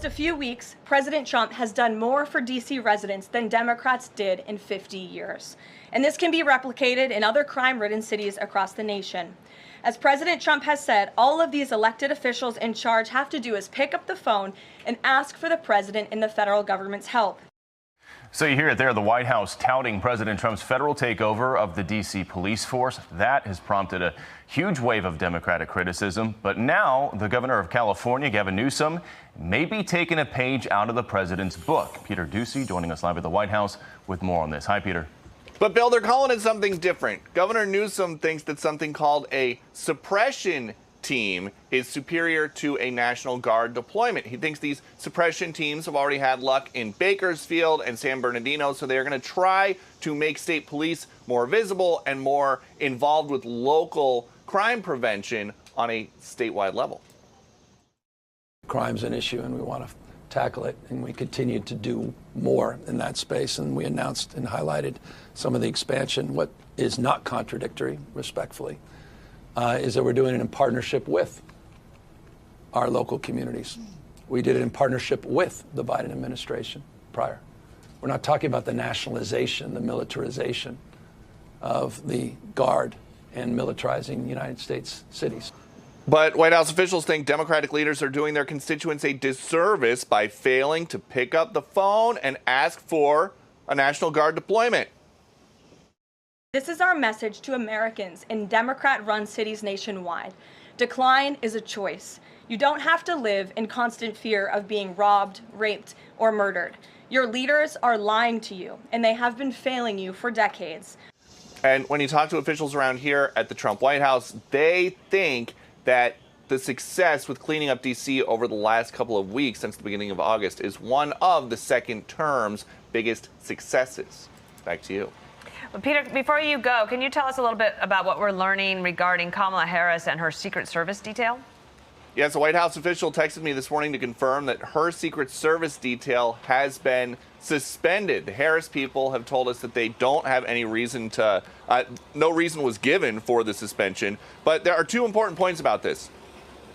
In a few weeks, President Trump has done more for D.C. residents than Democrats did in 50 years. And this can be replicated in other crime-ridden cities across the nation. As President Trump has said, all of these elected officials in charge have to do is pick up the phone and ask for the president and the federal government's help. So you hear it there, the White House touting President Trump's federal takeover of the D.C. police force. That has prompted a huge wave of Democratic criticism. But now the governor of California, Gavin Newsom, may be taking a page out of the president's book. Peter Ducey joining us live at the White House with more on this. Hi, Peter. But, Bill, they're calling it something different. Governor Newsom thinks that something called a suppression team is superior to a National Guard deployment. He thinks these suppression teams have already had luck in Bakersfield and San Bernardino, so they're going to try to make state police more visible and more involved with local crime prevention on a statewide level. Crime's an issue, and we want to tackle it, and we continue to do more in that space. And we announced and highlighted some of the expansion. What is not contradictory, respectfully, is that we're doing it in partnership with our local communities. We did it in partnership with the Biden administration prior. We're not talking about the nationalization, the militarization of the Guard and militarizing United States cities. But White House officials think Democratic leaders are doing their constituents a disservice by failing to pick up the phone and ask for a National Guard deployment. This is our message to Americans in Democrat-run cities nationwide. Decline is a choice. You don't have to live in constant fear of being robbed, raped, or murdered. Your leaders are lying to you, and they have been failing you for decades. And when you talk to officials around here at the Trump White House, they think that the success with cleaning up D.C. over the last couple of weeks since the beginning of August is one of the second term's biggest successes. Back to you. Well, Peter, before you go, can you tell us a little bit about what we're learning regarding Kamala Harris and her Secret Service detail? Yes, a White House official texted me this morning to confirm that her Secret Service detail has been suspended. The Harris people have told us that they don't have any reason to, no reason was given for the suspension. But there are two important points about this.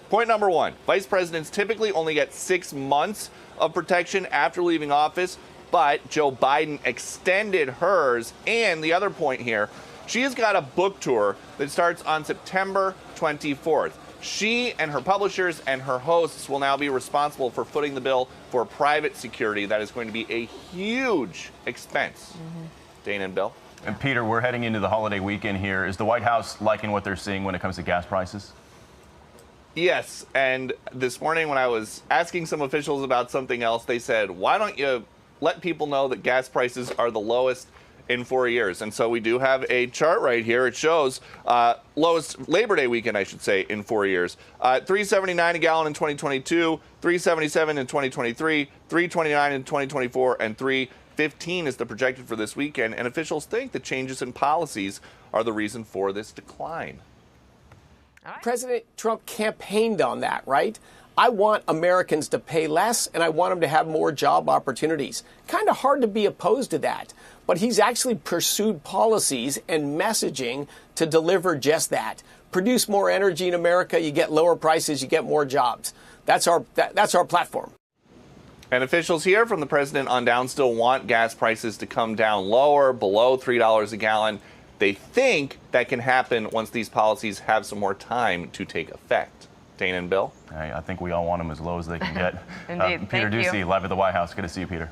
Point number one, vice presidents typically only get 6 months of protection after leaving office, but Joe Biden extended hers. And the other point here, she has got a book tour that starts on September 24th. She and her publishers and her hosts will now be responsible for footing the bill for private security. That is going to be a huge expense. Dana and Bill. And Peter, we're heading into the holiday weekend here. Is the White House liking what they're seeing when it comes to gas prices? Yes, and this morning when I was asking some officials about something else, they said, why don't you let people know that gas prices are the lowest in 4 years? And so we do have a chart right here. It shows lowest Labor Day weekend, I should say, in 4 years. $3.79 a gallon in 2022, $3.77 in 2023, $3.29 in 2024, and $3.15 is the projected for this weekend. And officials think the changes in policies are the reason for this decline. President Trump campaigned on that, right? I want Americans to pay less, and I want them to have more job opportunities. Kind of hard to be opposed to that. But he's actually pursued policies and messaging to deliver just that. Produce more energy in America, you get lower prices, you get more jobs. That's our platform. And officials here from the president on down still want gas prices to come down lower, below $3 a gallon. They think that can happen once these policies have some more time to take effect. Dana and Bill? I think we all want them as low as they can get. Indeed. Peter Ducey, live at the White House. Good to see you, Peter.